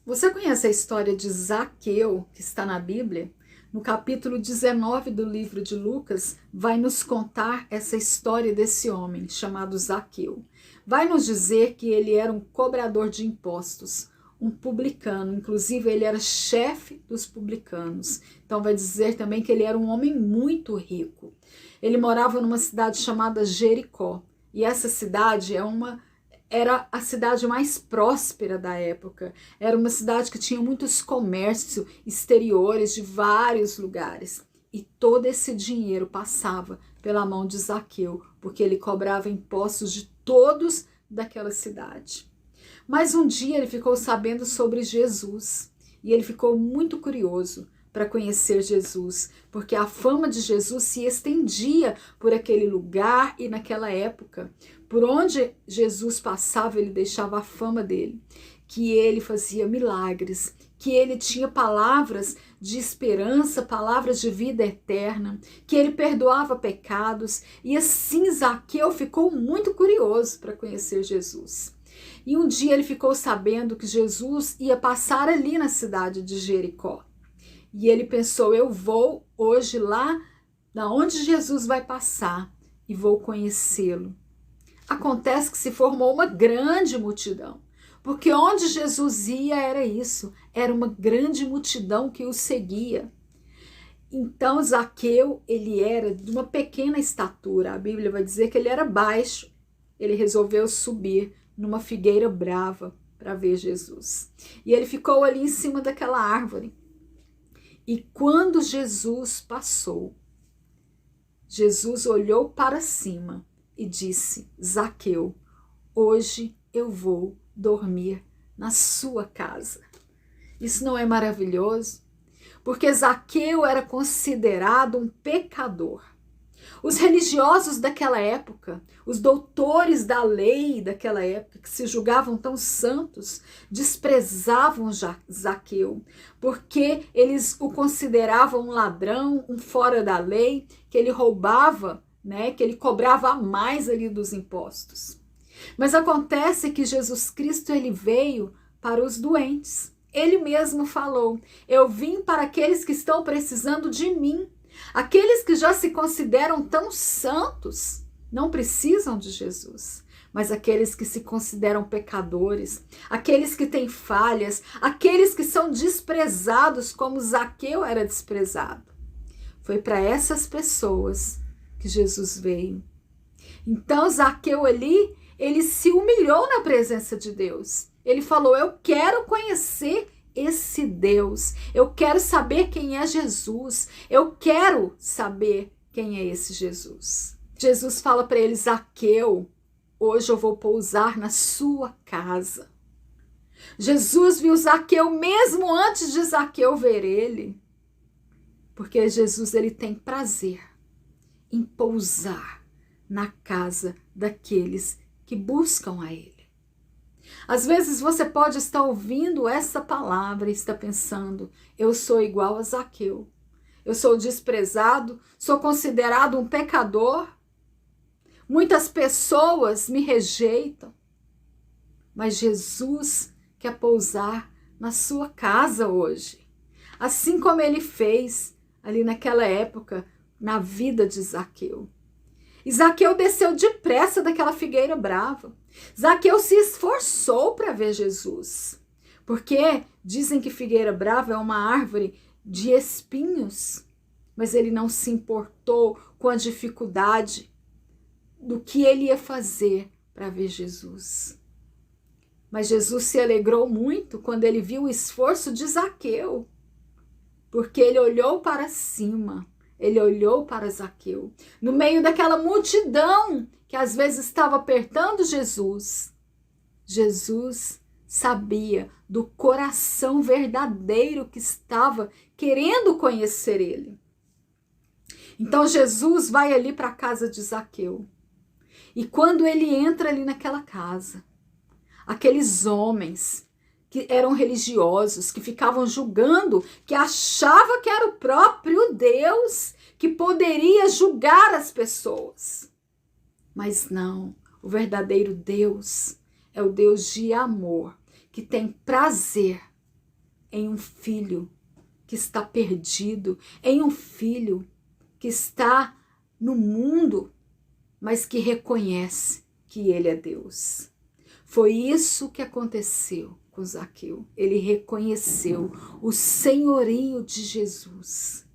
Você conhece a história de Zaqueu, que está na Bíblia? No capítulo 19 do livro de Lucas, vai nos contar essa história desse homem chamado Zaqueu. Vai nos dizer que ele era um cobrador de impostos, um publicano, inclusive ele era chefe dos publicanos. Então vai dizer também que ele era um homem muito rico. Ele morava numa cidade chamada Jericó, e essa cidade era a cidade mais próspera da época. Era uma cidade que tinha muitos comércios exteriores de vários lugares. E todo esse dinheiro passava pela mão de Zaqueu, porque ele cobrava impostos de todos daquela cidade. Mas um dia ele ficou sabendo sobre Jesus e ele ficou muito curioso para conhecer Jesus, porque a fama de Jesus se estendia por aquele lugar e naquela época. Por onde Jesus passava, ele deixava a fama dele, que ele fazia milagres, que ele tinha palavras de esperança, palavras de vida eterna, que ele perdoava pecados, e assim Zaqueu ficou muito curioso para conhecer Jesus. E um dia ele ficou sabendo que Jesus ia passar ali na cidade de Jericó. E ele pensou, eu vou hoje lá onde Jesus vai passar e vou conhecê-lo. Acontece que se formou uma grande multidão, porque onde Jesus ia era isso, era uma grande multidão que o seguia. Então Zaqueu, ele era de uma pequena estatura, a Bíblia vai dizer que ele era baixo, ele resolveu subir numa figueira brava para ver Jesus. E ele ficou ali em cima daquela árvore. E quando Jesus passou, Jesus olhou para cima e disse, Zaqueu, hoje eu vou dormir na sua casa. Isso não é maravilhoso? Porque Zaqueu era considerado um pecador. Os religiosos daquela época, os doutores da lei daquela época, que se julgavam tão santos, desprezavam Zaqueu, porque eles o consideravam um ladrão, um fora da lei, que ele roubava, que ele cobrava a mais ali dos impostos. Mas acontece que Jesus Cristo ele veio para os doentes. Ele mesmo falou, eu vim para aqueles que estão precisando de mim. Aqueles que já se consideram tão santos não precisam de Jesus, mas aqueles que se consideram pecadores, aqueles que têm falhas, aqueles que são desprezados como Zaqueu era desprezado. Foi para essas pessoas que Jesus veio. Então Zaqueu ali, ele se humilhou na presença de Deus. Ele falou, eu quero conhecer esse Deus, eu quero saber quem é Jesus, eu quero saber quem é esse Jesus. Jesus fala para ele, Zaqueu, hoje eu vou pousar na sua casa. Jesus viu Zaqueu mesmo antes de Zaqueu ver ele, porque Jesus ele tem prazer em pousar na casa daqueles que buscam a ele. Às vezes você pode estar ouvindo essa palavra e está pensando, eu sou igual a Zaqueu, eu sou desprezado, sou considerado um pecador, muitas pessoas me rejeitam, mas Jesus quer pousar na sua casa hoje, assim como ele fez ali naquela época na vida de Zaqueu. E Zaqueu desceu depressa daquela figueira brava. Zaqueu se esforçou para ver Jesus, porque dizem que figueira brava é uma árvore de espinhos, mas ele não se importou com a dificuldade do que ele ia fazer para ver Jesus. Mas Jesus se alegrou muito quando ele viu o esforço de Zaqueu, porque ele olhou para cima. Ele olhou para Zaqueu, no meio daquela multidão que às vezes estava apertando Jesus. Jesus sabia do coração verdadeiro que estava querendo conhecer ele. Então Jesus vai ali para a casa de Zaqueu. E quando ele entra ali naquela casa, aqueles homens que eram religiosos, que ficavam julgando, que achavam que era o próprio Deus que poderia julgar as pessoas. Mas não, o verdadeiro Deus é o Deus de amor, que tem prazer em um filho que está perdido, em um filho que está no mundo, mas que reconhece que ele é Deus. Foi isso que aconteceu com Zaqueu. Ele reconheceu o senhorio de Jesus.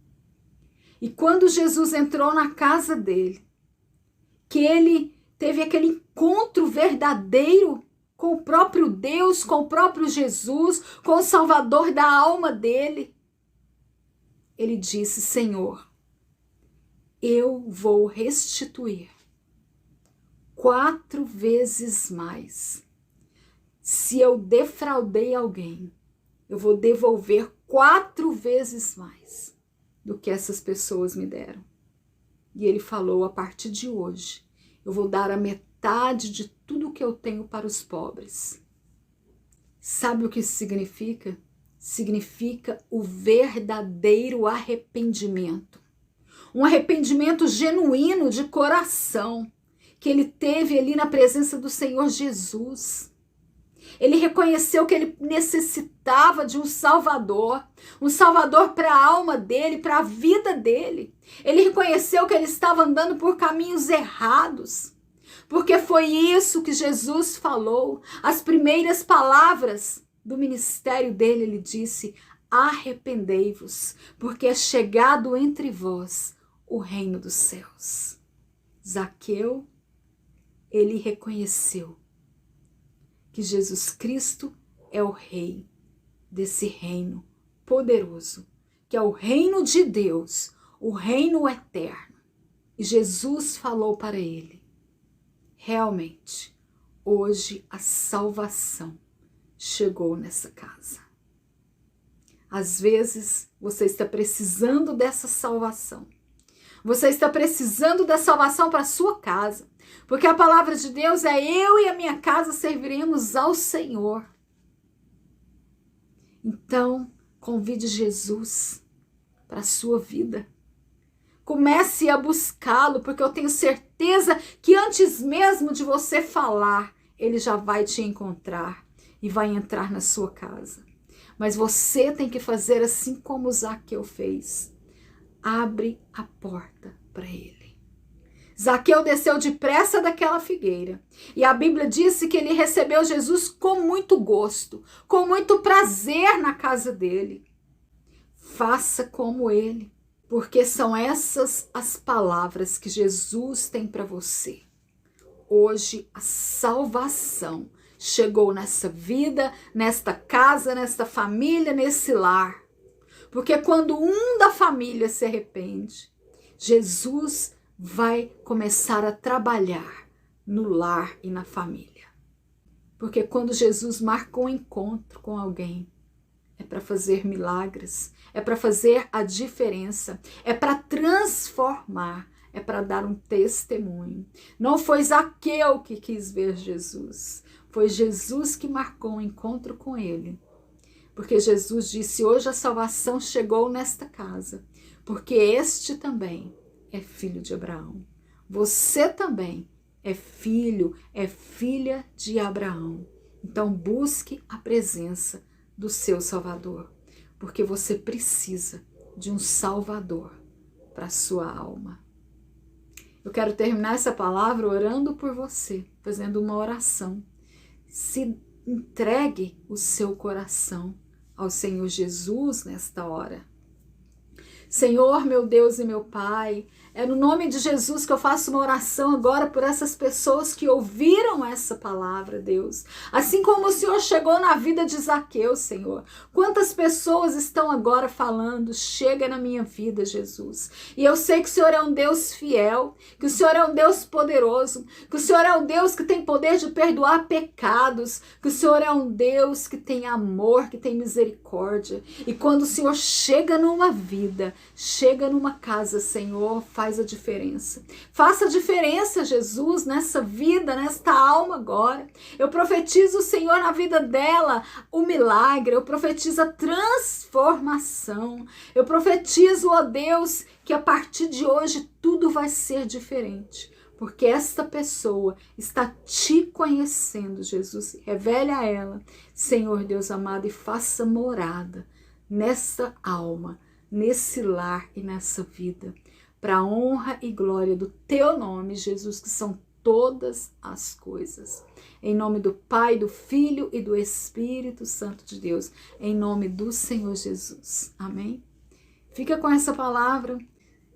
E quando Jesus entrou na casa dele, que ele teve aquele encontro verdadeiro com o próprio Deus, com o próprio Jesus, com o Salvador da alma dele, ele disse: Senhor, eu vou restituir 4 vezes mais. Se eu defraudei alguém, eu vou devolver 4 vezes mais do que essas pessoas me deram. E ele falou: a partir de hoje, eu vou dar a metade de tudo que eu tenho para os pobres. Sabe o que isso significa? Significa o verdadeiro arrependimento. Um arrependimento genuíno de coração, que ele teve ali na presença do Senhor Jesus. Ele reconheceu que ele necessitava de um Salvador para a alma dele, para a vida dele. Ele reconheceu que ele estava andando por caminhos errados, porque foi isso que Jesus falou. As primeiras palavras do ministério dele, ele disse: arrependei-vos, porque é chegado entre vós o reino dos céus. Zaqueu, ele reconheceu que Jesus Cristo é o rei desse reino poderoso, que é o reino de Deus, o reino eterno. E Jesus falou para ele: realmente, hoje a salvação chegou nessa casa. Às vezes você está precisando dessa salvação. Você está precisando da salvação para a sua casa. Porque a palavra de Deus é: eu e a minha casa serviremos ao Senhor. Então, convide Jesus para a sua vida. Comece a buscá-lo, porque eu tenho certeza que antes mesmo de você falar, ele já vai te encontrar e vai entrar na sua casa. Mas você tem que fazer assim como Zaqueu fez. Abre a porta para ele. Zaqueu desceu depressa daquela figueira. E a Bíblia disse que ele recebeu Jesus com muito gosto, com muito prazer na casa dele. Faça como ele, porque são essas as palavras que Jesus tem para você. Hoje a salvação chegou nessa vida, nesta casa, nesta família, nesse lar. Porque quando um da família se arrepende, Jesus vai começar a trabalhar no lar e na família. Porque quando Jesus marca um encontro com alguém, é para fazer milagres, é para fazer a diferença, é para transformar, é para dar um testemunho. Não foi Zaqueu que quis ver Jesus, foi Jesus que marcou um encontro com ele. Porque Jesus disse: hoje a salvação chegou nesta casa, porque este também é filho de Abraão. Você também é filho, é filha de Abraão. Então busque a presença do seu Salvador, porque você precisa de um Salvador para a sua alma. Eu quero terminar essa palavra orando por você, fazendo uma oração. Se entregue o seu coração ao Senhor Jesus nesta hora. Senhor, meu Deus e meu Pai, é no nome de Jesus que eu faço uma oração agora por essas pessoas que ouviram essa palavra, Deus. Assim como o Senhor chegou na vida de Zaqueu, Senhor. Quantas pessoas estão agora falando: chega na minha vida, Jesus. E eu sei que o Senhor é um Deus fiel, que o Senhor é um Deus poderoso, que o Senhor é um Deus que tem poder de perdoar pecados, que o Senhor é um Deus que tem amor, que tem misericórdia. E quando o Senhor chega numa vida, chega numa casa, Senhor, faz a diferença. Faça a diferença, Jesus, nessa vida, nesta alma agora. Eu profetizo, Senhor, na vida dela o milagre. Eu profetizo a transformação. Eu profetizo, ó Deus, que a partir de hoje tudo vai ser diferente. Porque esta pessoa está te conhecendo, Jesus. Revele a ela, Senhor Deus amado, e faça morada nessa alma, nesse lar e nessa vida, para a honra e glória do teu nome, Jesus, que são todas as coisas. Em nome do Pai, do Filho e do Espírito Santo de Deus, em nome do Senhor Jesus. Amém? Fica com essa palavra.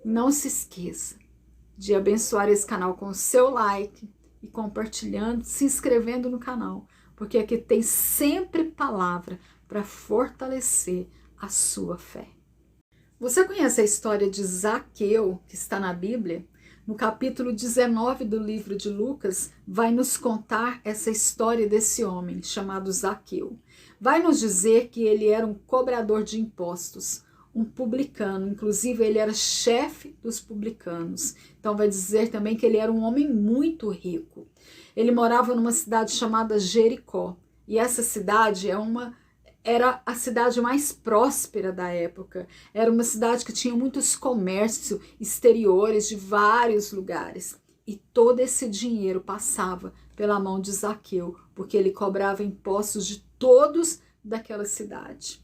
Não se esqueça de abençoar esse canal com o seu like e compartilhando, se inscrevendo no canal, porque aqui tem sempre palavra para fortalecer a sua fé. Você conhece a história de Zaqueu, que está na Bíblia? No capítulo 19 do livro de Lucas, vai nos contar essa história desse homem chamado Zaqueu. Vai nos dizer que ele era um cobrador de impostos, um publicano, inclusive ele era chefe dos publicanos. Então vai dizer também que ele era um homem muito rico. Ele morava numa cidade chamada Jericó, e essa cidade era a cidade mais próspera da época. Era uma cidade que tinha muitos comércios exteriores de vários lugares. E todo esse dinheiro passava pela mão de Zaqueu, porque ele cobrava impostos de todos daquela cidade.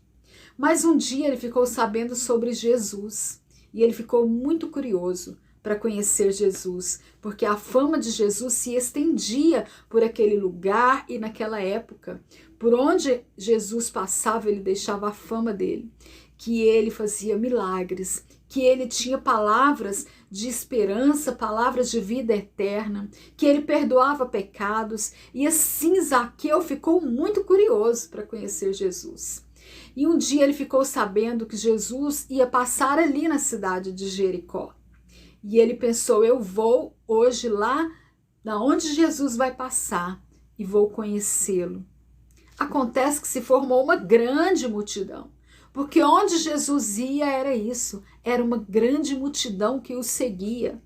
Mas um dia ele ficou sabendo sobre Jesus e ele ficou muito curioso para conhecer Jesus, porque a fama de Jesus se estendia por aquele lugar e naquela época. Por onde Jesus passava, ele deixava a fama dele, que ele fazia milagres, que ele tinha palavras de esperança, palavras de vida eterna, que ele perdoava pecados. E assim Zaqueu ficou muito curioso para conhecer Jesus. E um dia ele ficou sabendo que Jesus ia passar ali na cidade de Jericó. E ele pensou, eu vou hoje lá onde Jesus vai passar e vou conhecê-lo. Acontece que se formou uma grande multidão, porque onde Jesus ia era isso, era uma grande multidão que o seguia.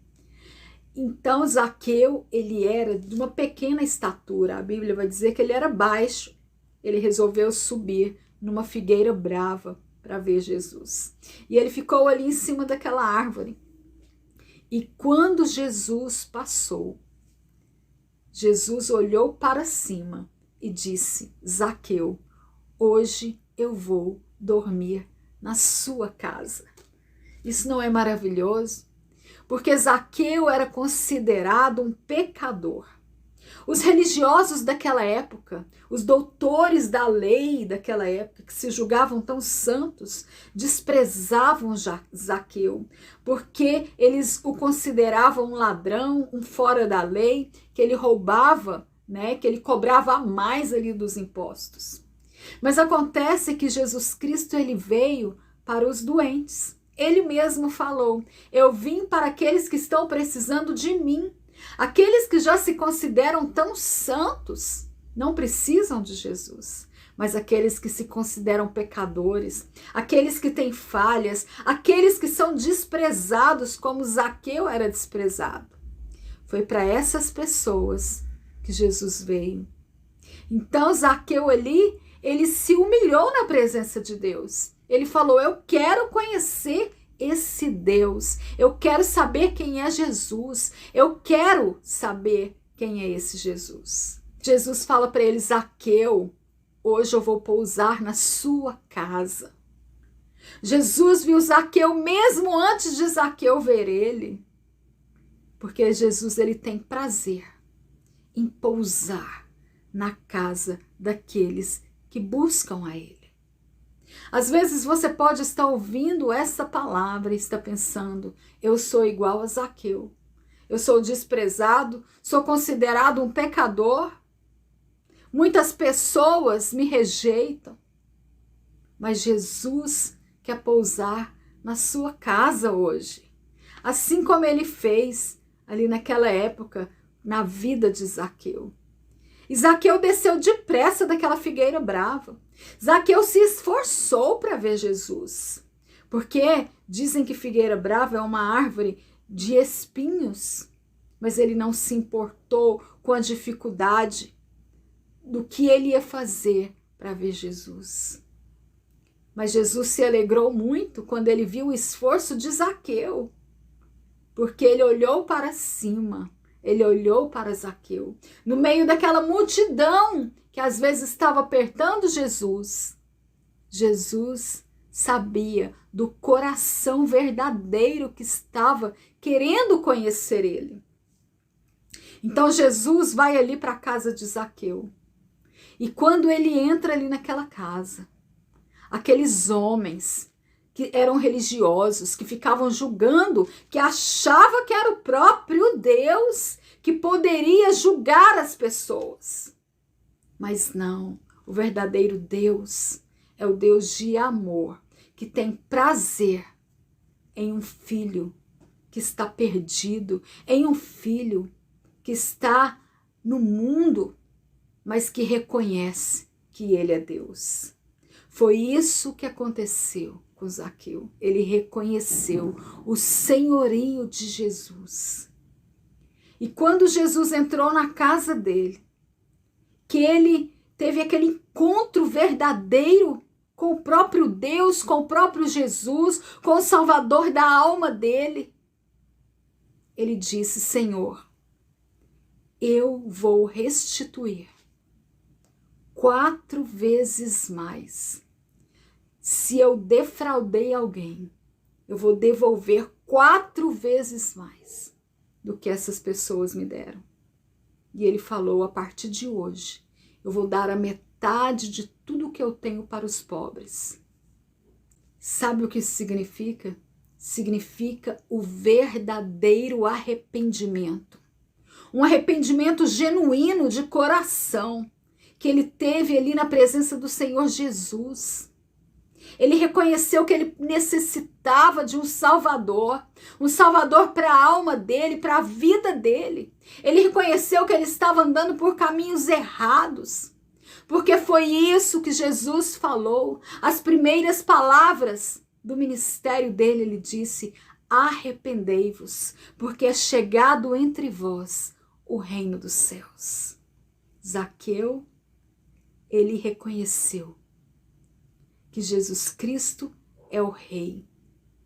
Então Zaqueu, ele era de uma pequena estatura, a Bíblia vai dizer que ele era baixo. Ele resolveu subir numa figueira brava para ver Jesus. E ele ficou ali em cima daquela árvore. E quando Jesus passou, Jesus olhou para cima e disse, Zaqueu, hoje eu vou dormir na sua casa. Isso não é maravilhoso? Porque Zaqueu era considerado um pecador. Os religiosos daquela época, os doutores da lei daquela época, que se julgavam tão santos, desprezavam Zaqueu, porque eles o consideravam um ladrão, um fora da lei, que ele roubava, né, que ele cobrava a mais ali dos impostos. Mas acontece que Jesus Cristo, ele veio para os doentes. Ele mesmo falou, eu vim para aqueles que estão precisando de mim. Aqueles que já se consideram tão santos não precisam de Jesus, mas aqueles que se consideram pecadores, aqueles que têm falhas, aqueles que são desprezados como Zaqueu era desprezado. Foi para essas pessoas que Jesus veio. Então Zaqueu ali, ele se humilhou na presença de Deus. Ele falou, eu quero conhecer esse Deus, eu quero saber quem é Jesus, eu quero saber quem é esse Jesus. Jesus fala para ele, Zaqueu, hoje eu vou pousar na sua casa. Jesus viu Zaqueu mesmo antes de Zaqueu ver ele, porque Jesus, ele tem prazer em pousar na casa daqueles que buscam a ele. Às vezes você pode estar ouvindo essa palavra e está pensando, eu sou igual a Zaqueu, eu sou desprezado, sou considerado um pecador, muitas pessoas me rejeitam, mas Jesus quer pousar na sua casa hoje, assim como ele fez ali naquela época na vida de Zaqueu. E Zaqueu desceu depressa daquela figueira brava. Zaqueu se esforçou para ver Jesus, porque dizem que figueira brava é uma árvore de espinhos, mas ele não se importou com a dificuldade do que ele ia fazer para ver Jesus. Mas Jesus se alegrou muito quando ele viu o esforço de Zaqueu, porque ele olhou para cima. Ele olhou para Zaqueu, no meio daquela multidão que às vezes estava apertando Jesus. Jesus sabia do coração verdadeiro que estava querendo conhecer ele. Então Jesus vai ali para a casa de Zaqueu. E quando ele entra ali naquela casa, aqueles homens que eram religiosos, que ficavam julgando, que achavam que era o próprio Deus que poderia julgar as pessoas. Mas não, o verdadeiro Deus é o Deus de amor, que tem prazer em um filho que está perdido, em um filho que está no mundo, mas que reconhece que ele é Deus. Foi isso que aconteceu com Zaqueu. Ele reconheceu o senhorio de Jesus. E quando Jesus entrou na casa dele, que ele teve aquele encontro verdadeiro com o próprio Deus, com o próprio Jesus, com o Salvador da alma dele, ele disse: Senhor, eu vou restituir 4 vezes mais. Se eu defraudei alguém, eu vou devolver 4 vezes mais do que essas pessoas me deram. E ele falou: a partir de hoje, eu vou dar a metade de tudo que eu tenho para os pobres. Sabe o que isso significa? Significa o verdadeiro arrependimento. Um arrependimento genuíno de coração, que ele teve ali na presença do Senhor Jesus. Ele reconheceu que ele necessitava de um Salvador para a alma dele, para a vida dele. Ele reconheceu que ele estava andando por caminhos errados, porque foi isso que Jesus falou. As primeiras palavras do ministério dele, ele disse: arrependei-vos, porque é chegado entre vós o reino dos céus. Zaqueu, ele reconheceu que Jesus Cristo é o rei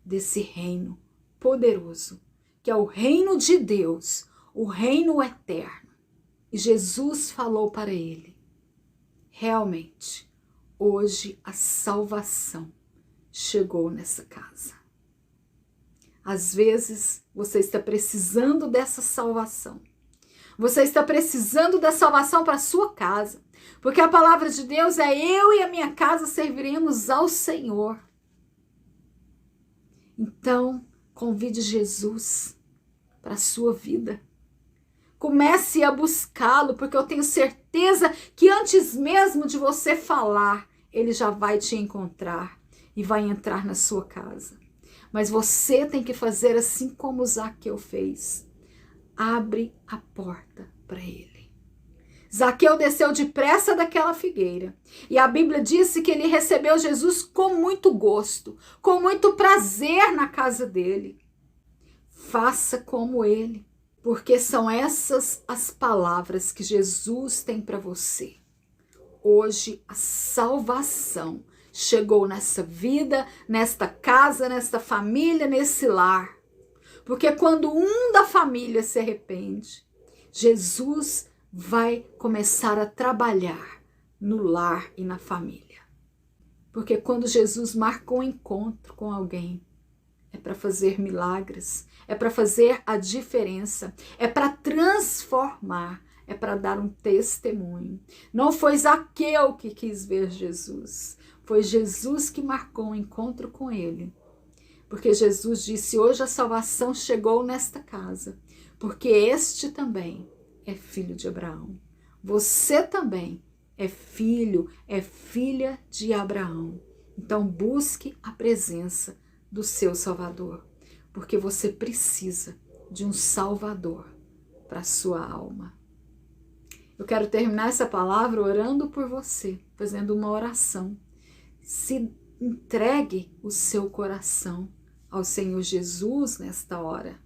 desse reino poderoso, que é o reino de Deus, o reino eterno. E Jesus falou para ele: realmente, hoje a salvação chegou nessa casa. Às vezes você está precisando dessa salvação. Você está precisando da salvação para a sua casa. Porque a palavra de Deus é: eu e a minha casa serviremos ao Senhor. Então, convide Jesus para a sua vida. Comece a buscá-lo, porque eu tenho certeza que antes mesmo de você falar, ele já vai te encontrar e vai entrar na sua casa. Mas você tem que fazer assim como Zaqueu fez. Abre a porta para ele. Zaqueu desceu depressa daquela figueira. E a Bíblia disse que ele recebeu Jesus com muito gosto, com muito prazer na casa dele. Faça como ele, porque são essas as palavras que Jesus tem para você. Hoje a salvação chegou nessa vida, nesta casa, nesta família, nesse lar. Porque quando um da família se arrepende, Jesus vai começar a trabalhar no lar e na família. Porque quando Jesus marca um encontro com alguém, é para fazer milagres, é para fazer a diferença, é para transformar, é para dar um testemunho. Não foi Zaqueu que quis ver Jesus, foi Jesus que marcou um encontro com ele. Porque Jesus disse: hoje a salvação chegou nesta casa, porque este também é filho de Abraão. Você também é filho, é filha de Abraão. Então busque a presença do seu Salvador, porque você precisa de um Salvador para a sua alma. Eu quero terminar essa palavra orando por você, fazendo uma oração. Se entregue o seu coração ao Senhor Jesus nesta hora.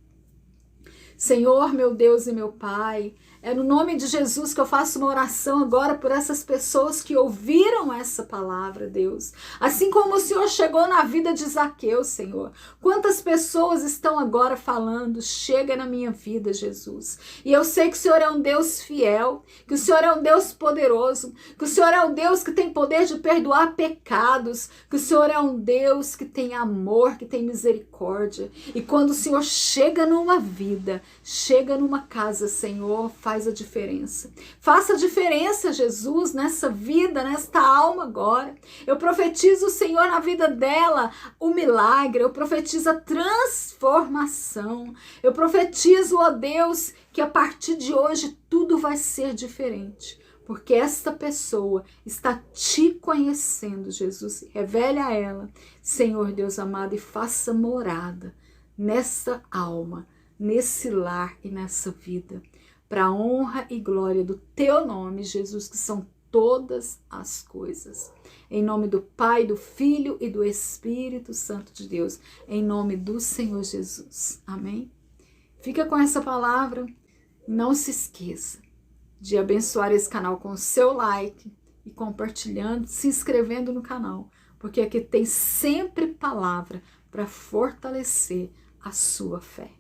Senhor, meu Deus e meu Pai, é no nome de Jesus que eu faço uma oração agora por essas pessoas que ouviram essa palavra, Deus. Assim como o Senhor chegou na vida de Zaqueu, Senhor. Quantas pessoas estão agora falando, chega na minha vida, Jesus. E eu sei que o Senhor é um Deus fiel, que o Senhor é um Deus poderoso, que o Senhor é um Deus que tem poder de perdoar pecados, que o Senhor é um Deus que tem amor, que tem misericórdia. E quando o Senhor chega numa vida, chega numa casa, Senhor, faz a diferença. Faça a diferença, Jesus, nessa vida, nesta alma agora. Eu profetizo, Senhor, na vida dela o milagre, eu profetizo a transformação. Eu profetizo, ó Deus, que a partir de hoje tudo vai ser diferente. Porque esta pessoa está te conhecendo, Jesus. Revele a ela, Senhor Deus amado, e faça morada nessa alma, nesse lar e nessa vida, para a honra e glória do teu nome, Jesus, que são todas as coisas. Em nome do Pai, do Filho e do Espírito Santo de Deus, em nome do Senhor Jesus. Amém? Fica com essa palavra. Não se esqueça de abençoar esse canal com o seu like e compartilhando, se inscrevendo no canal, porque aqui tem sempre palavra para fortalecer a sua fé.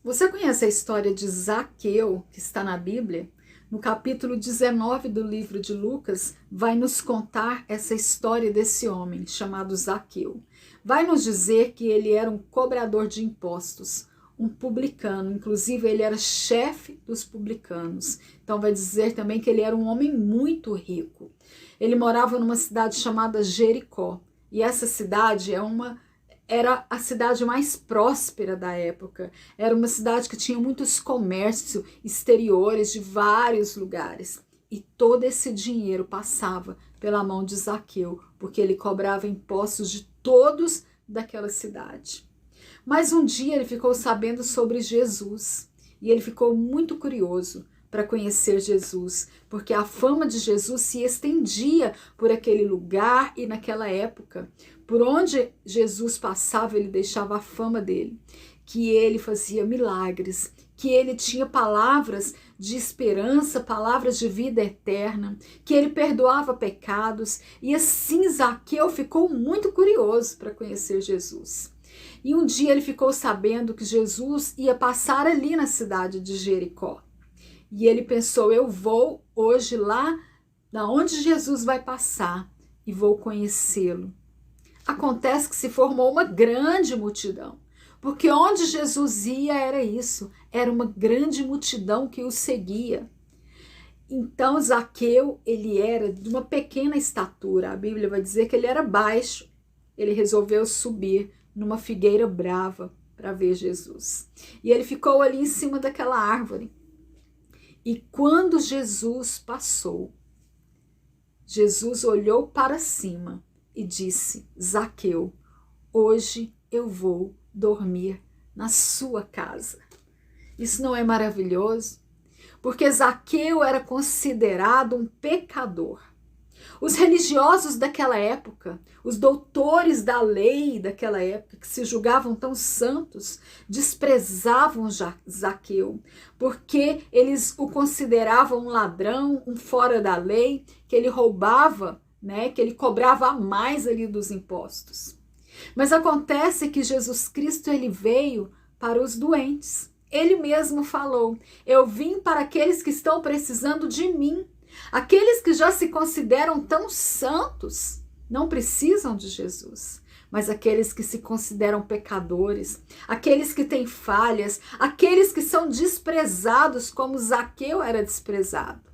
Você conhece a história de Zaqueu, que está na Bíblia? No capítulo 19 do livro de Lucas, vai nos contar essa história desse homem chamado Zaqueu. Vai nos dizer que ele era um cobrador de impostos, um publicano, inclusive ele era chefe dos publicanos. Então vai dizer também que ele era um homem muito rico. Ele morava numa cidade chamada Jericó, e essa cidade era a cidade mais próspera da época. Era uma cidade que tinha muitos comércios exteriores de vários lugares. E todo esse dinheiro passava pela mão de Zaqueu, porque ele cobrava impostos de todos daquela cidade. Mas um dia ele ficou sabendo sobre Jesus e ele ficou muito curioso para conhecer Jesus, porque a fama de Jesus se estendia por aquele lugar e naquela época. Por onde Jesus passava, ele deixava a fama dele, que ele fazia milagres, que ele tinha palavras de esperança, palavras de vida eterna, que ele perdoava pecados. E assim Zaqueu ficou muito curioso para conhecer Jesus. E um dia ele ficou sabendo que Jesus ia passar ali na cidade de Jericó. E ele pensou, eu vou hoje lá onde Jesus vai passar e vou conhecê-lo. Acontece que se formou uma grande multidão, porque onde Jesus ia era isso, era uma grande multidão que o seguia. Então Zaqueu, ele era de uma pequena estatura, a Bíblia vai dizer que ele era baixo. Ele resolveu subir numa figueira brava para ver Jesus. E ele ficou ali em cima daquela árvore. E quando Jesus passou, Jesus olhou para cima e disse, Zaqueu, hoje eu vou dormir na sua casa. Isso não é maravilhoso? Porque Zaqueu era considerado um pecador. Os religiosos daquela época, os doutores da lei daquela época, que se julgavam tão santos, desprezavam Zaqueu, porque eles o consideravam um ladrão, um fora da lei, que ele roubava, né, que ele cobrava a mais ali dos impostos. Mas acontece que Jesus Cristo, ele veio para os doentes. Ele mesmo falou, eu vim para aqueles que estão precisando de mim. Aqueles que já se consideram tão santos não precisam de Jesus, mas aqueles que se consideram pecadores, aqueles que têm falhas, aqueles que são desprezados como Zaqueu era desprezado.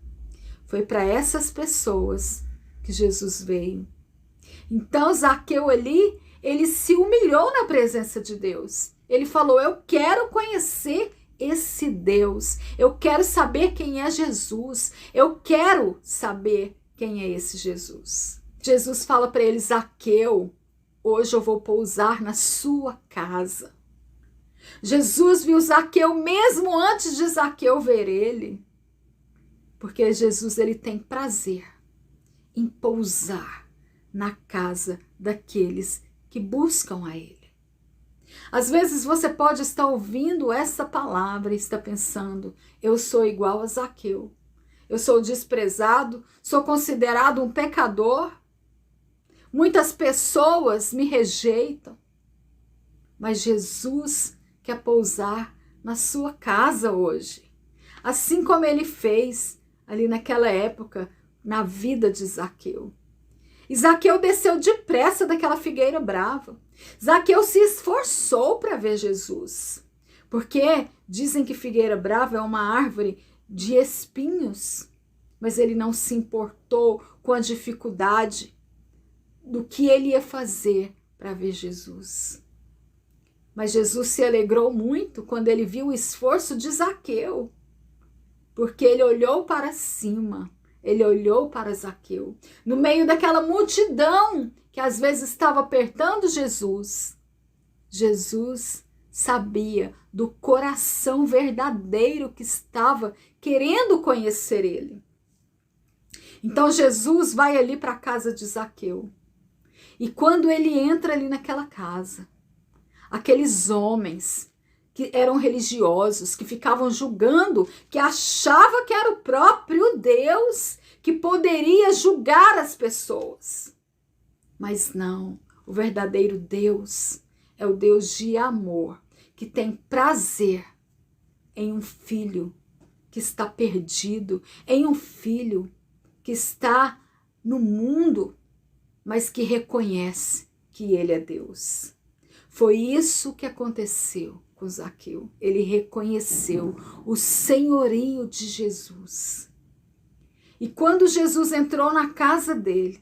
Foi para essas pessoas que Jesus veio. Então Zaqueu ali, ele se humilhou na presença de Deus. Ele falou, eu quero conhecer esse Deus, eu quero saber quem é Jesus, eu quero saber quem é esse Jesus. Jesus fala para ele, Zaqueu, hoje eu vou pousar na sua casa. Jesus viu Zaqueu mesmo antes de Zaqueu ver ele, porque Jesus, ele tem prazer em pousar na casa daqueles que buscam a ele. Às vezes você pode estar ouvindo essa palavra e estar pensando: eu sou igual a Zaqueu, eu sou desprezado, sou considerado um pecador, muitas pessoas me rejeitam. Mas Jesus quer pousar na sua casa hoje, assim como ele fez ali naquela época na vida de Zaqueu. E Zaqueu desceu depressa daquela figueira brava. Zaqueu se esforçou para ver Jesus, porque dizem que figueira brava é uma árvore de espinhos, mas ele não se importou com a dificuldade do que ele ia fazer para ver Jesus. Mas Jesus se alegrou muito quando ele viu o esforço de Zaqueu, porque ele olhou para cima, ele olhou para Zaqueu, no meio daquela multidão que às vezes estava apertando Jesus. Jesus sabia do coração verdadeiro que estava querendo conhecer ele. Então Jesus vai ali para a casa de Zaqueu. E quando ele entra ali naquela casa, aqueles homens que eram religiosos, que ficavam julgando, que achavam que era o próprio Deus que poderia julgar as pessoas. Mas não, o verdadeiro Deus é o Deus de amor, que tem prazer em um filho que está perdido, em um filho que está no mundo, mas que reconhece que ele é Deus. Foi isso que aconteceu com Zaqueu. Ele reconheceu o senhorio de Jesus. E quando Jesus entrou na casa dele,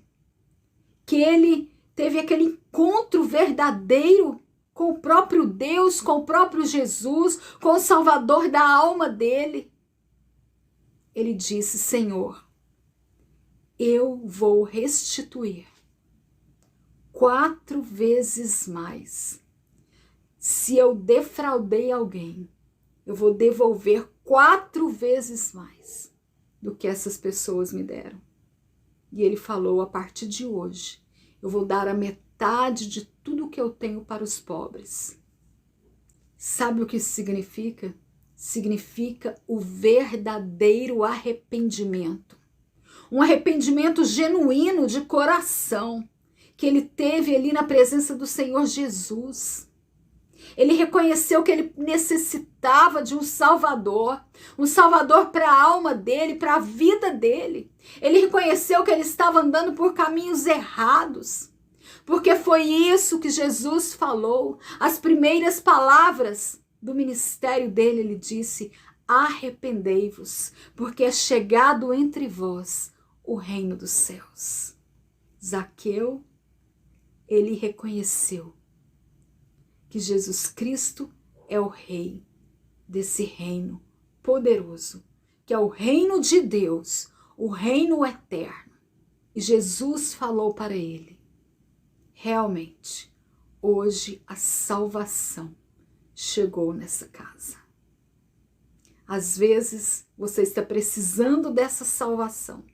que ele teve aquele encontro verdadeiro com o próprio Deus, com o próprio Jesus, com o Salvador da alma dele, ele disse: Senhor, eu vou restituir 4 vezes mais. Se eu defraudei alguém, eu vou devolver 4 vezes mais do que essas pessoas me deram. E ele falou: a partir de hoje, eu vou dar a metade de tudo que eu tenho para os pobres. Sabe o que isso significa? Significa o verdadeiro arrependimento. Um arrependimento genuíno de coração, que ele teve ali na presença do Senhor Jesus. Ele reconheceu que ele necessitava de um Salvador para a alma dele, para a vida dele. Ele reconheceu que ele estava andando por caminhos errados, porque foi isso que Jesus falou. As primeiras palavras do ministério dele, ele disse: arrependei-vos, porque é chegado entre vós o reino dos céus. Zaqueu, ele reconheceu que Jesus Cristo é o rei desse reino poderoso, que é o reino de Deus, o reino eterno. E Jesus falou para ele: realmente, hoje a salvação chegou nessa casa. Às vezes você está precisando dessa salvação.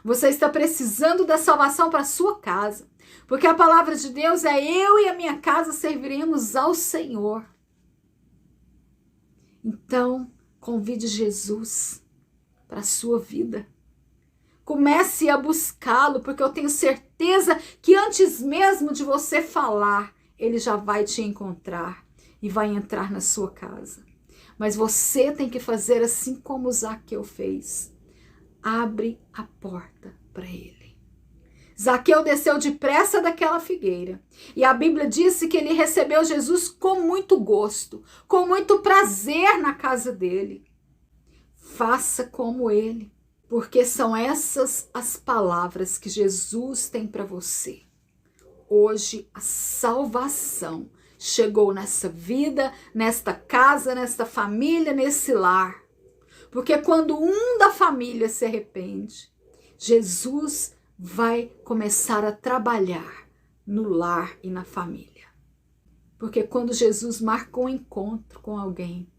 Você está precisando da salvação para a sua casa. Porque a palavra de Deus é: eu e a minha casa serviremos ao Senhor. Então, convide Jesus para a sua vida. Comece a buscá-lo, porque eu tenho certeza que antes mesmo de você falar, ele já vai te encontrar e vai entrar na sua casa. Mas você tem que fazer assim como Zaqueu fez. Abre a porta para ele. Zaqueu desceu depressa daquela figueira. E a Bíblia disse que ele recebeu Jesus com muito gosto, com muito prazer na casa dele. Faça como ele, porque são essas as palavras que Jesus tem para você. Hoje a salvação chegou nessa vida, nesta casa, nesta família, nesse lar. Porque quando um da família se arrepende, Jesus vai começar a trabalhar no lar e na família. Porque quando Jesus marca um encontro com alguém,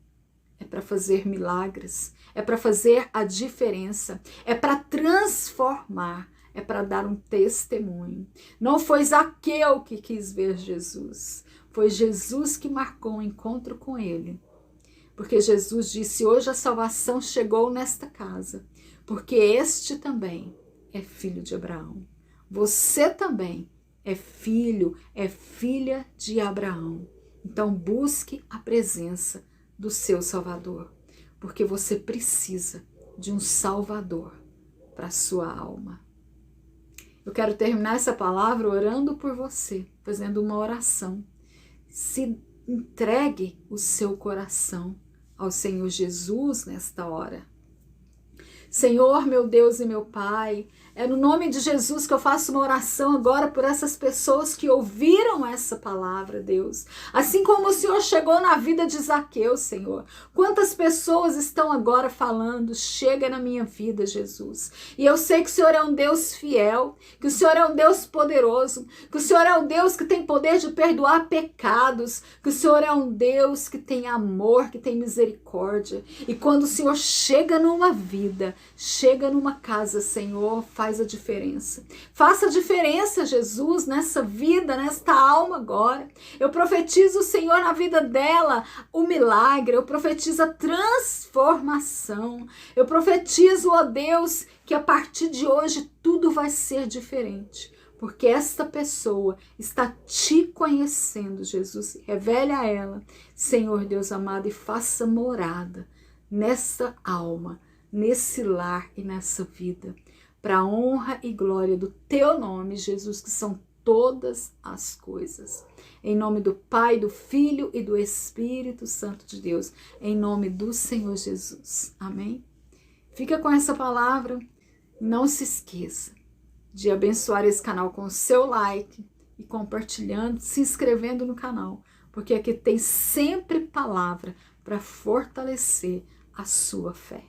é para fazer milagres, é para fazer a diferença, é para transformar, é para dar um testemunho. Não foi Zaqueu que quis ver Jesus, Foi Jesus que marcou o encontro com ele. Porque Jesus disse: hoje a salvação chegou nesta casa, porque este também é filho de Abraão. Você também é filho, é filha de Abraão. Então busque a presença do seu Salvador, porque você precisa de um Salvador para a sua alma. Eu quero terminar essa palavra orando por você, fazendo uma oração. Se entregue o seu coração ao Senhor Jesus nesta hora. Senhor, meu Deus e meu Pai, é no nome de Jesus que eu faço uma oração agora por essas pessoas que ouviram essa palavra, Deus. Assim como o Senhor chegou na vida de Zaqueu, Senhor. Quantas pessoas estão agora falando: chega na minha vida, Jesus. E eu sei que o Senhor é um Deus fiel, que o Senhor é um Deus poderoso, que o Senhor é um Deus que tem poder de perdoar pecados, que o Senhor é um Deus que tem amor, que tem misericórdia. E quando o Senhor chega numa vida, chega numa casa, Senhor, faz a diferença. Faça a diferença, Jesus, nessa vida, nesta alma agora. Eu profetizo, Senhor, na vida dela o milagre. Eu profetizo a transformação. Eu profetizo, ó Deus, que a partir de hoje tudo vai ser diferente. Porque esta pessoa está te conhecendo, Jesus. Revele a ela, Senhor Deus amado, e faça morada nessa alma, nesse lar e nessa vida, para a honra e glória do teu nome, Jesus, que são todas as coisas. Em nome do Pai, do Filho e do Espírito Santo de Deus, em nome do Senhor Jesus. Amém? Fica com essa palavra. Não se esqueça de abençoar esse canal com o seu like e compartilhando, se inscrevendo no canal, porque aqui tem sempre palavra para fortalecer a sua fé.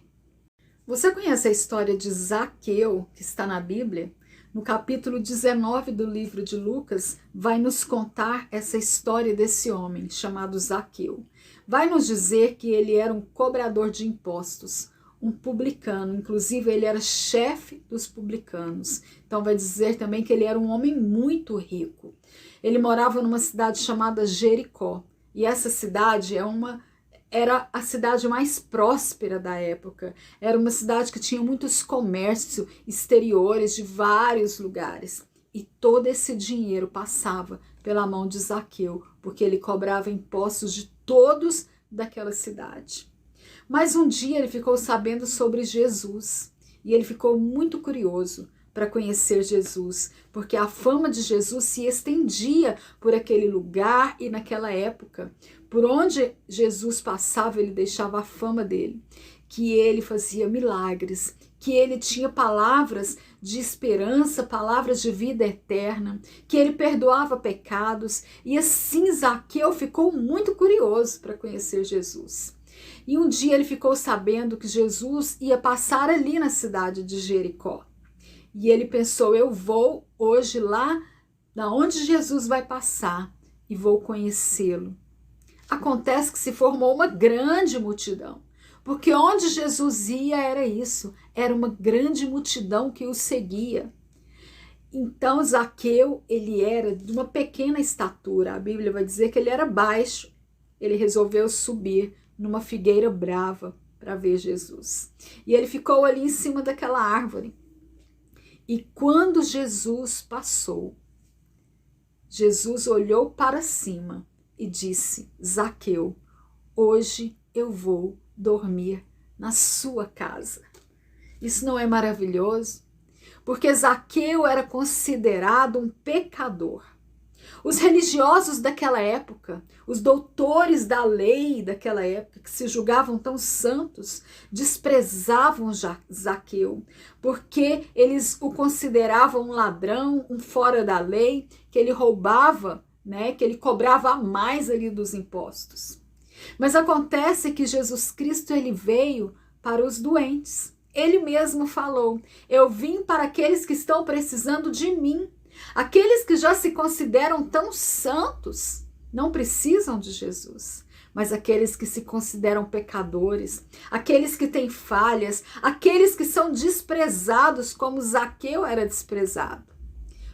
Você conhece a história de Zaqueu, que está na Bíblia? No capítulo 19 do livro de Lucas, vai nos contar essa história desse homem chamado Zaqueu. Vai nos dizer que ele era um cobrador de impostos, um publicano, inclusive ele era chefe dos publicanos. Então vai dizer também que ele era um homem muito rico. Ele morava numa cidade chamada Jericó, e essa cidade era a cidade mais próspera da época. Era uma cidade que tinha muitos comércios exteriores de vários lugares. E todo esse dinheiro passava pela mão de Zaqueu, porque ele cobrava impostos de todos daquela cidade. Mas um dia ele ficou sabendo sobre Jesus e ele ficou muito curioso para conhecer Jesus, porque a fama de Jesus se estendia por aquele lugar e naquela época. Por onde Jesus passava, ele deixava a fama dele, que ele fazia milagres, que ele tinha palavras de esperança, palavras de vida eterna, que ele perdoava pecados. E assim Zaqueu ficou muito curioso para conhecer Jesus. E um dia ele ficou sabendo que Jesus ia passar ali na cidade de Jericó. E ele pensou: eu vou hoje lá onde Jesus vai passar e vou conhecê-lo. Acontece que se formou uma grande multidão, porque onde Jesus ia era isso, era uma grande multidão que o seguia. Então Zaqueu, ele era de uma pequena estatura, a Bíblia vai dizer que ele era baixo. Ele resolveu subir numa figueira brava para ver Jesus. E ele ficou ali em cima daquela árvore. E quando Jesus passou, Jesus olhou para cima e disse: Zaqueu, hoje eu vou dormir na sua casa. Isso não é maravilhoso? Porque Zaqueu era considerado um pecador. Os religiosos daquela época, os doutores da lei daquela época, que se julgavam tão santos, desprezavam Zaqueu, porque eles o consideravam um ladrão, um fora da lei, que ele roubava, né, que ele cobrava a mais ali dos impostos. Mas acontece que Jesus Cristo, ele veio para os doentes. Ele mesmo falou: eu vim para aqueles que estão precisando de mim. Aqueles que já se consideram tão santos não precisam de Jesus, mas aqueles que se consideram pecadores, aqueles que têm falhas, aqueles que são desprezados como Zaqueu era desprezado.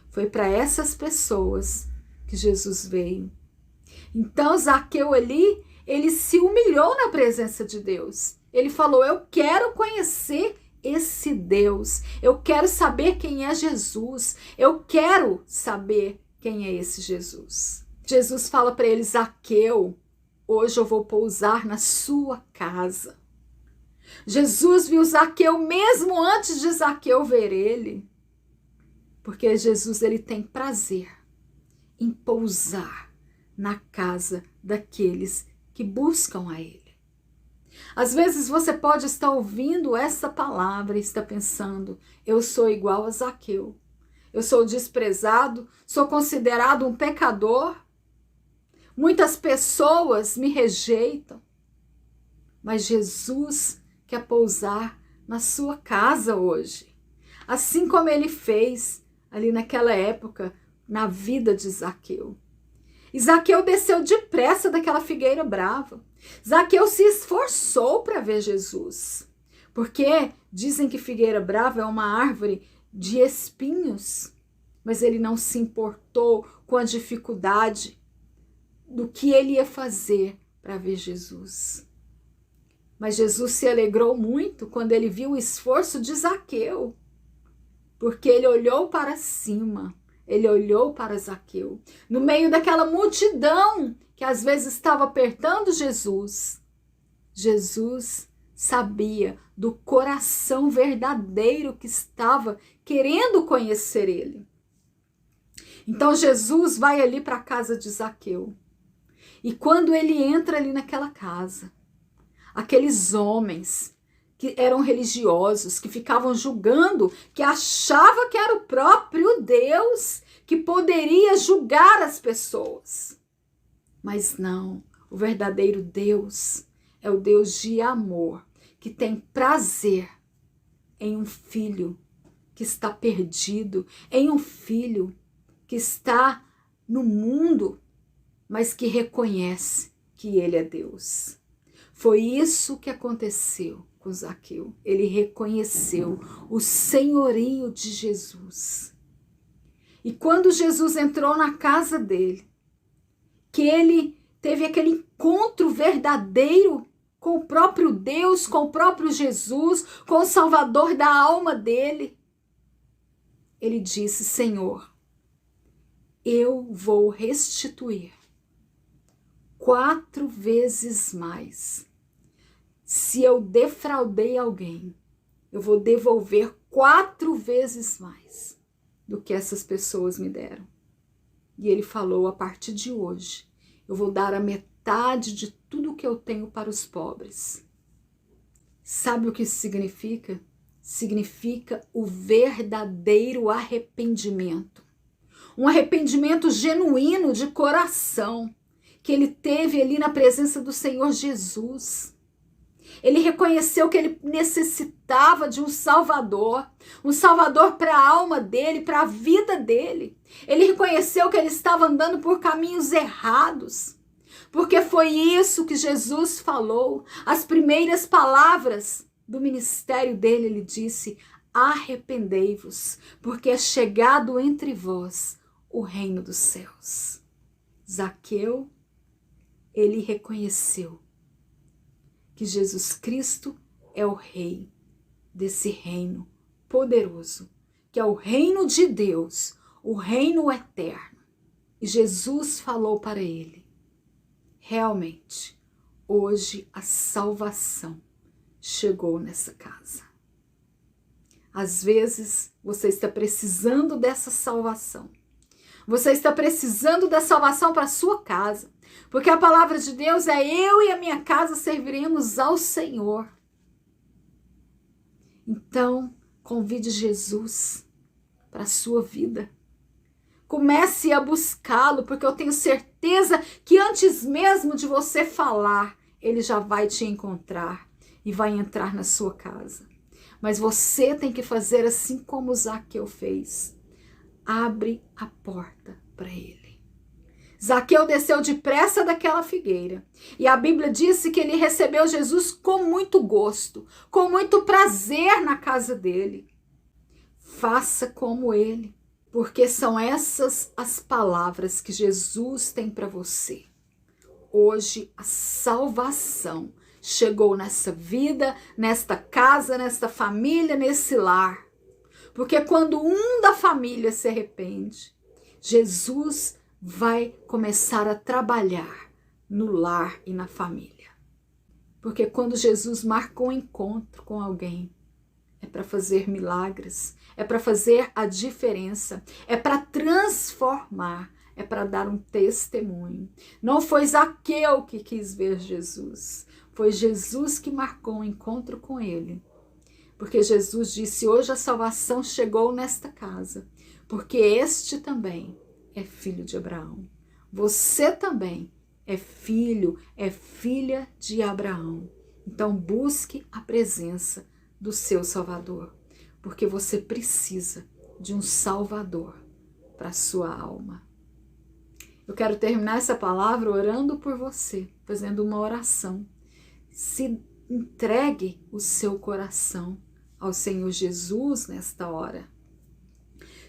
Foi para essas pessoas que Jesus veio. Então Zaqueu ali, ele se humilhou na presença de Deus. Ele falou: eu quero conhecer esse Deus, eu quero saber quem é Jesus, eu quero saber quem é esse Jesus. Jesus fala para ele: Zaqueu, hoje eu vou pousar na sua casa. Jesus viu Zaqueu mesmo antes de Zaqueu ver ele, porque Jesus, ele tem prazer em pousar na casa daqueles que buscam a ele. Às vezes você pode estar ouvindo essa palavra e está pensando: eu sou igual a Zaqueu, eu sou desprezado, sou considerado um pecador, muitas pessoas me rejeitam. Mas Jesus quer pousar na sua casa hoje, assim como ele fez ali naquela época na vida de Zaqueu. E Zaqueu desceu depressa daquela figueira brava. Zaqueu se esforçou para ver Jesus, porque dizem que figueira brava é uma árvore de espinhos, mas ele não se importou com a dificuldade do que ele ia fazer para ver Jesus. Mas Jesus se alegrou muito quando ele viu o esforço de Zaqueu, porque ele olhou para cima, ele olhou para Zaqueu, no meio daquela multidão que às vezes estava apertando Jesus. Jesus sabia do coração verdadeiro que estava querendo conhecer ele. Então Jesus vai ali para a casa de Zaqueu. E quando ele entra ali naquela casa, aqueles homens que eram religiosos, que ficavam julgando, que achavam que era o próprio Deus que poderia julgar as pessoas. Mas não, o verdadeiro Deus é o Deus de amor, que tem prazer em um filho que está perdido, em um filho que está no mundo, mas que reconhece que ele é Deus. Foi isso que aconteceu com Zaqueu. Ele reconheceu o senhorio de Jesus. E quando Jesus entrou na casa dele, que ele teve aquele encontro verdadeiro com o próprio Deus, com o próprio Jesus, com o Salvador da alma dele, ele disse: Senhor, eu vou restituir 4 vezes mais. Se eu defraudei alguém, eu vou devolver 4 vezes mais do que essas pessoas me deram. E ele falou: a partir de hoje, eu vou dar a metade de tudo que eu tenho para os pobres. Sabe o que isso significa? Significa o verdadeiro arrependimento. Um arrependimento genuíno de coração, que ele teve ali na presença do Senhor Jesus. Ele reconheceu que ele necessitava de um Salvador para a alma dele, para a vida dele. Ele reconheceu que ele estava andando por caminhos errados, porque foi isso que Jesus falou. As primeiras palavras do ministério dele, ele disse: arrependei-vos, porque é chegado entre vós o reino dos céus. Zaqueu, ele reconheceu que Jesus Cristo é o rei desse reino poderoso, que é o reino de Deus, o reino eterno. E Jesus falou para ele: realmente, hoje a salvação chegou nessa casa. Às vezes você está precisando dessa salvação. Você está precisando da salvação para a sua casa. Porque a palavra de Deus é: eu e a minha casa serviremos ao Senhor. Então, convide Jesus para a sua vida. Comece a buscá-lo, porque eu tenho certeza que antes mesmo de você falar, ele já vai te encontrar e vai entrar na sua casa. Mas você tem que fazer assim como Zaqueu fez. Abre a porta para ele. Zaqueu desceu depressa daquela figueira. E a Bíblia disse que ele recebeu Jesus com muito gosto, com muito prazer na casa dele. Faça como ele, porque são essas as palavras que Jesus tem para você. hoje a salvação chegou nessa vida, nesta casa, nesta família, nesse lar. Porque quando um da família se arrepende, Jesus vai começar a trabalhar no lar e na família. Porque quando Jesus marca um encontro com alguém, é para fazer milagres, é para fazer a diferença, é para transformar, é para dar um testemunho. Não foi Zaqueu que quis ver Jesus, foi Jesus que marcou um encontro com ele. Porque Jesus disse: hoje a salvação chegou nesta casa, porque este também é filho de Abraão. Você também é filho, é filha de Abraão. Então busque a presença do seu Salvador, porque você precisa de um Salvador para a sua alma. Eu quero terminar essa palavra orando por você, fazendo uma oração. Se entregue o seu coração ao Senhor Jesus nesta hora.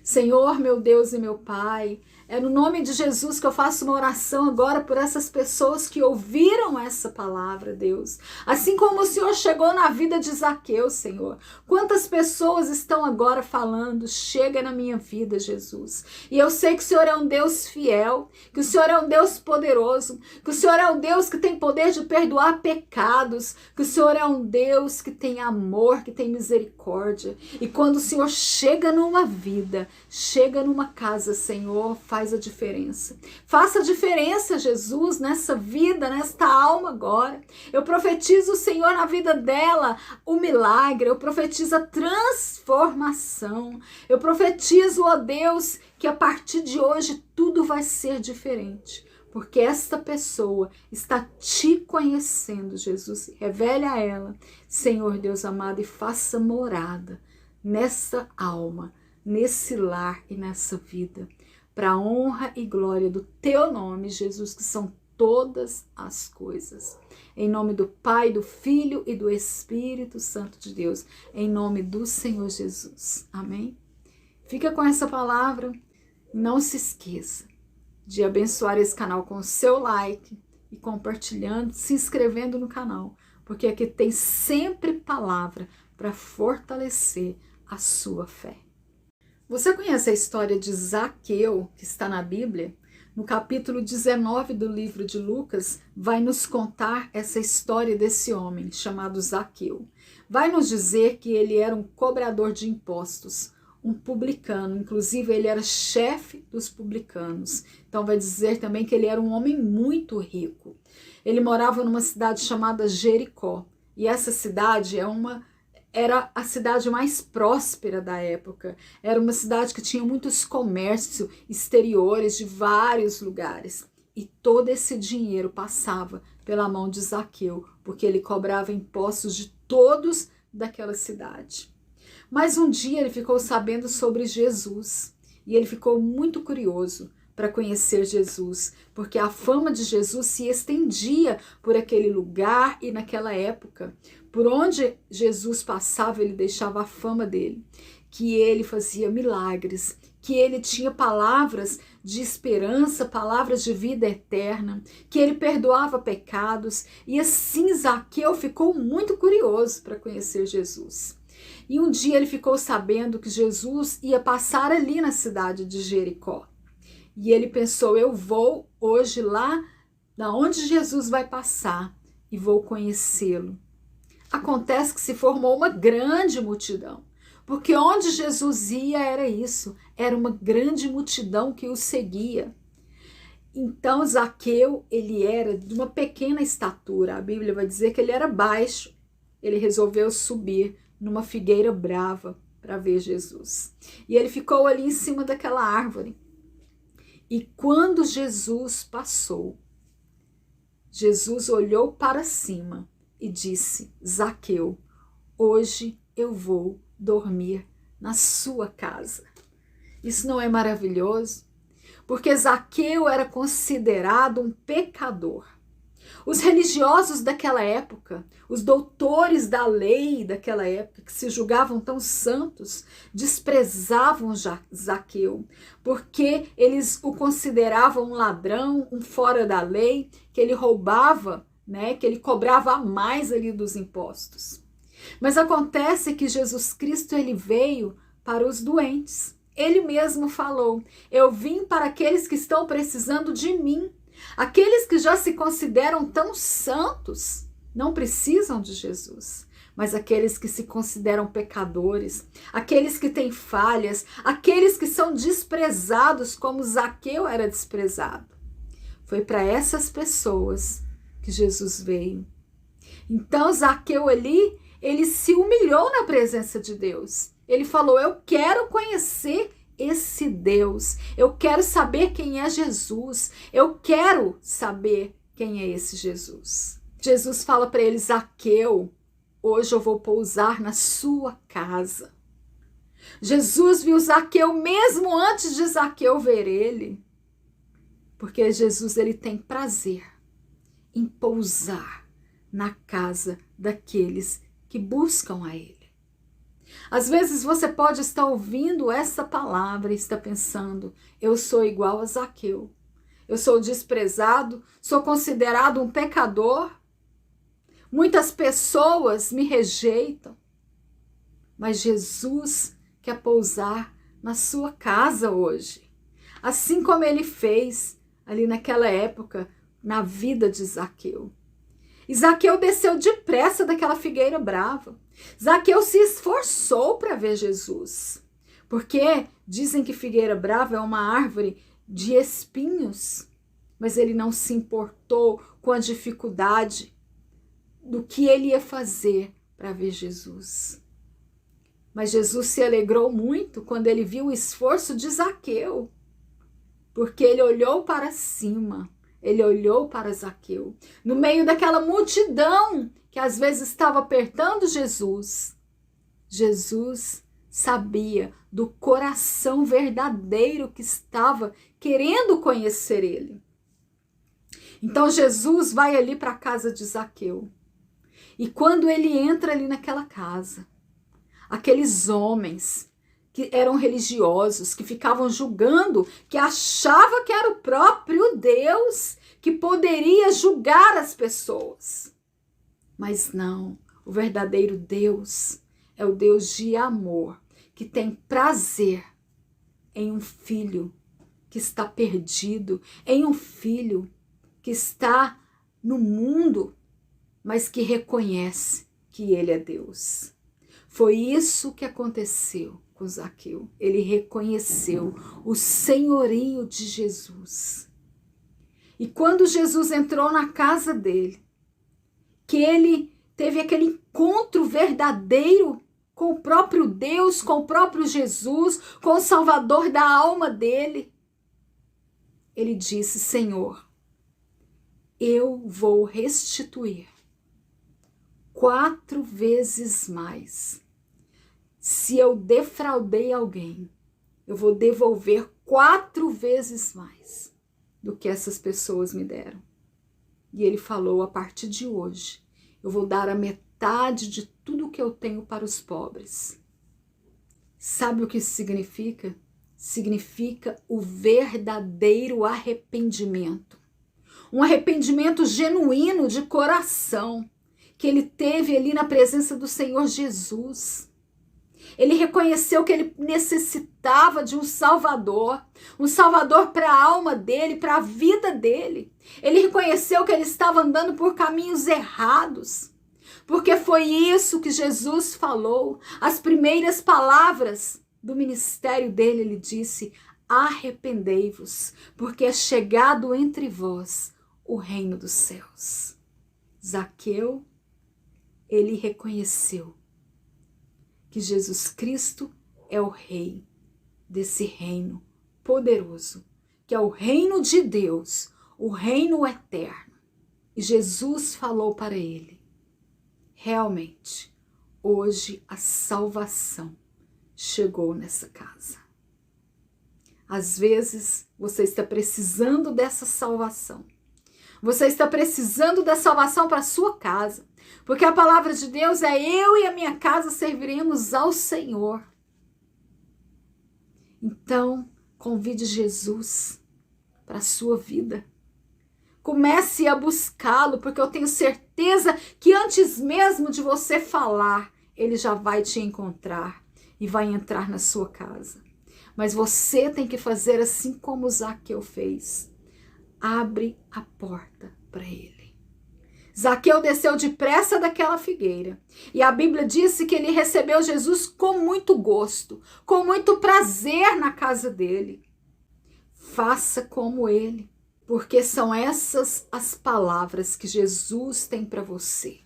Senhor, meu Deus e meu Pai, é no nome de Jesus que eu faço uma oração agora por essas pessoas que ouviram essa palavra, Deus. Assim como o Senhor chegou na vida de Zaqueu, Senhor. Quantas pessoas estão agora falando: chega na minha vida, Jesus. E eu sei que o Senhor é um Deus fiel, que o Senhor é um Deus poderoso, que o Senhor é um Deus que tem poder de perdoar pecados, que o Senhor é um Deus que tem amor, que tem misericórdia. E quando o Senhor chega numa vida, chega numa casa, Senhor, faz a diferença. Faça a diferença, Jesus, nessa vida, nesta alma agora. Eu profetizo, Senhor, na vida dela o milagre. Eu profetizo a transformação. Eu profetizo, ó Deus, que a partir de hoje tudo vai ser diferente. Porque esta pessoa está te conhecendo, Jesus. Revele a ela, Senhor Deus amado, e faça morada nessa alma, nesse lar e nessa vida, para a honra e glória do teu nome, Jesus, que são todas as coisas. Em nome do Pai, do Filho e do Espírito Santo de Deus, em nome do Senhor Jesus. Amém? Fica com essa palavra. Não se esqueça de abençoar esse canal com o seu like e compartilhando, se inscrevendo no canal, porque aqui tem sempre palavra para fortalecer a sua fé. Você conhece a história de Zaqueu, que está na Bíblia? No capítulo 19 do livro de Lucas, vai nos contar essa história desse homem chamado Zaqueu. Vai nos dizer que ele era um cobrador de impostos, um publicano, inclusive ele era chefe dos publicanos. Então vai dizer também que ele era um homem muito rico. Ele morava numa cidade chamada Jericó, e essa cidade era a cidade mais próspera da época. Era uma cidade que tinha muitos comércios exteriores de vários lugares. E todo esse dinheiro passava pela mão de Zaqueu, porque ele cobrava impostos de todos daquela cidade. Mas um dia ele ficou sabendo sobre Jesus e ele ficou muito curioso para conhecer Jesus, porque a fama de Jesus se estendia por aquele lugar e naquela época. Por onde Jesus passava, ele deixava a fama dele, que ele fazia milagres, que ele tinha palavras de esperança, palavras de vida eterna, que ele perdoava pecados. E assim Zaqueu ficou muito curioso para conhecer Jesus. E um dia ele ficou sabendo que Jesus ia passar ali na cidade de Jericó. E ele pensou: eu vou hoje lá na onde Jesus vai passar e vou conhecê-lo. Acontece que se formou uma grande multidão, porque onde Jesus ia era isso, era uma grande multidão que o seguia. Então Zaqueu, ele era de uma pequena estatura, a Bíblia vai dizer que ele era baixo. Ele resolveu subir numa figueira brava para ver Jesus. E ele ficou ali em cima daquela árvore. E quando Jesus passou, Jesus olhou para cima e disse: Zaqueu, hoje eu vou dormir na sua casa. Isso não é maravilhoso? Porque Zaqueu era considerado um pecador. Os religiosos daquela época, os doutores da lei daquela época, que se julgavam tão santos, desprezavam Zaqueu, porque eles o consideravam um ladrão, um fora da lei, que ele roubava, né, que ele cobrava a mais ali dos impostos. Mas acontece que Jesus Cristo, ele veio para os doentes. Ele mesmo falou: eu vim para aqueles que estão precisando de mim. Aqueles que já se consideram tão santos não precisam de Jesus, mas aqueles que se consideram pecadores, aqueles que têm falhas, aqueles que são desprezados como Zaqueu era desprezado. Foi para essas pessoas que Jesus veio. Então Zaqueu ali, ele se humilhou na presença de Deus. Ele falou: eu quero conhecer esse Deus, eu quero saber quem é Jesus, eu quero saber quem é esse Jesus. Jesus fala para ele: Zaqueu, hoje eu vou pousar na sua casa. Jesus viu Zaqueu mesmo antes de Zaqueu ver ele, porque Jesus, ele tem prazer em pousar na casa daqueles que buscam a ele. Às vezes você pode estar ouvindo essa palavra e está pensando: eu sou igual a Zaqueu, eu sou desprezado, sou considerado um pecador, muitas pessoas me rejeitam, mas Jesus quer pousar na sua casa hoje, assim como ele fez ali naquela época na vida de Zaqueu. E Zaqueu desceu depressa daquela figueira brava. Zaqueu se esforçou para ver Jesus, porque dizem que figueira brava é uma árvore de espinhos, mas ele não se importou com a dificuldade do que ele ia fazer para ver Jesus. Mas Jesus se alegrou muito quando ele viu o esforço de Zaqueu, porque ele olhou para cima. Ele olhou para Zaqueu, no meio daquela multidão que às vezes estava apertando Jesus. Jesus sabia do coração verdadeiro que estava querendo conhecer ele. Então Jesus vai ali para a casa de Zaqueu. E quando ele entra ali naquela casa, aqueles homens que eram religiosos, que ficavam julgando, que achava que era o próprio Deus que poderia julgar as pessoas. Mas não, o verdadeiro Deus é o Deus de amor, que tem prazer em um filho que está perdido, em um filho que está no mundo, mas que reconhece que ele é Deus. Foi isso que aconteceu com Zaqueu. Ele reconheceu o senhorio de Jesus. E quando Jesus entrou na casa dele, que ele teve aquele encontro verdadeiro com o próprio Deus, com o próprio Jesus, com o Salvador da alma dele, ele disse: Senhor, eu vou restituir 4 vezes mais. Se eu defraudei alguém, eu vou devolver 4 vezes mais do que essas pessoas me deram. E ele falou: a partir de hoje, eu vou dar a metade de tudo que eu tenho para os pobres. Sabe o que isso significa? Significa o verdadeiro arrependimento. Um arrependimento genuíno de coração, que ele teve ali na presença do Senhor Jesus. Ele reconheceu que ele necessitava de um Salvador para a alma dele, para a vida dele. Ele reconheceu que ele estava andando por caminhos errados, porque foi isso que Jesus falou. As primeiras palavras do ministério dele, ele disse: arrependei-vos, porque é chegado entre vós o reino dos céus. Zaqueu, ele reconheceu que Jesus Cristo é o rei desse reino poderoso, que é o reino de Deus, o reino eterno. E Jesus falou para ele: realmente, hoje a salvação chegou nessa casa. Às vezes você está precisando dessa salvação. Você está precisando da salvação para a sua casa. Porque a palavra de Deus é: eu e a minha casa serviremos ao Senhor. Então, convide Jesus para a sua vida. Comece a buscá-lo, porque eu tenho certeza que antes mesmo de você falar, ele já vai te encontrar e vai entrar na sua casa. Mas você tem que fazer assim como Zaqueu fez. Abre a porta para ele. Zaqueu desceu depressa daquela figueira. E a Bíblia disse que ele recebeu Jesus com muito gosto, com muito prazer na casa dele. Faça como ele, porque são essas as palavras que Jesus tem para você.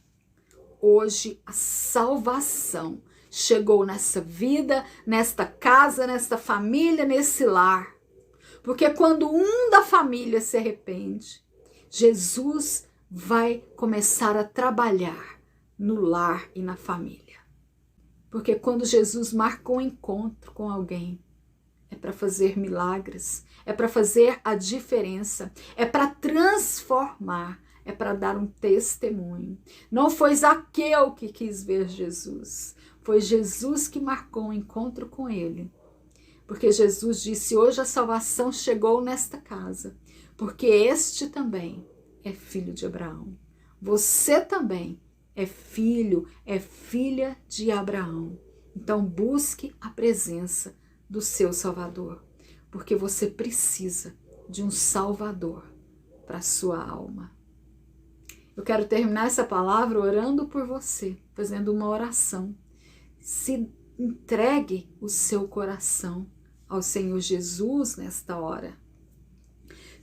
Hoje a salvação chegou nessa vida, nesta casa, nesta família, nesse lar. Porque quando um da família se arrepende, Jesus vai começar a trabalhar no lar e na família. Porque quando Jesus marca um encontro com alguém, é para fazer milagres, é para fazer a diferença, é para transformar, é para dar um testemunho. Não foi Zaqueu que quis ver Jesus, foi Jesus que marcou um encontro com ele. Porque Jesus disse: hoje a salvação chegou nesta casa, porque este também é filho de Abraão. Você também é filho, é filha de Abraão. Então busque a presença do seu Salvador, porque você precisa de um Salvador para a sua alma. Eu quero terminar essa palavra orando por você, fazendo uma oração. Se entregue o seu coração ao Senhor Jesus nesta hora.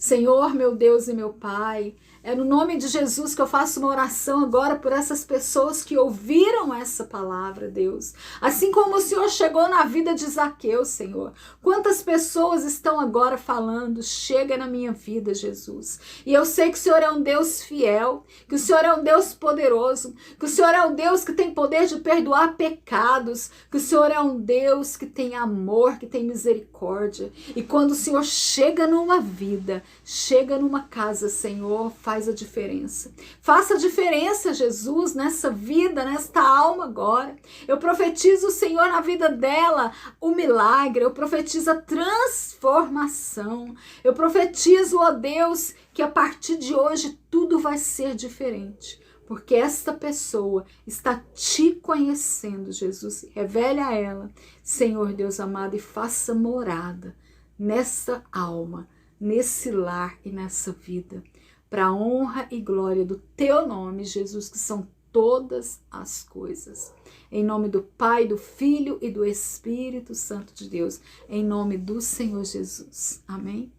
Senhor, meu Deus e meu Pai, é no nome de Jesus que eu faço uma oração agora por essas pessoas que ouviram essa palavra, Deus. Assim como o Senhor chegou na vida de Zaqueu, Senhor. Quantas pessoas estão agora falando: chega na minha vida, Jesus. E eu sei que o Senhor é um Deus fiel, que o Senhor é um Deus poderoso, que o Senhor é um Deus que tem poder de perdoar pecados, que o Senhor é um Deus que tem amor, que tem misericórdia. E quando o Senhor chega numa vida, chega numa casa, Senhor, faz a diferença. Faça a diferença, Jesus, nessa vida, nesta alma agora. Eu profetizo, Senhor, na vida dela o milagre. Eu profetizo a transformação. Eu profetizo, ó Deus, que a partir de hoje tudo vai ser diferente. Porque esta pessoa está te conhecendo, Jesus. Revele a ela, Senhor Deus amado, e faça morada nessa alma, nesse lar e nessa vida, para a honra e glória do teu nome, Jesus, que são todas as coisas. Em nome do Pai, do Filho e do Espírito Santo de Deus, em nome do Senhor Jesus. Amém?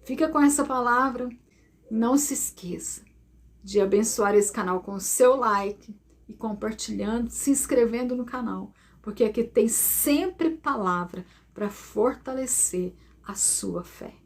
Fica com essa palavra. Não se esqueça de abençoar esse canal com o seu like e compartilhando, se inscrevendo no canal, porque aqui tem sempre palavra para fortalecer a sua fé.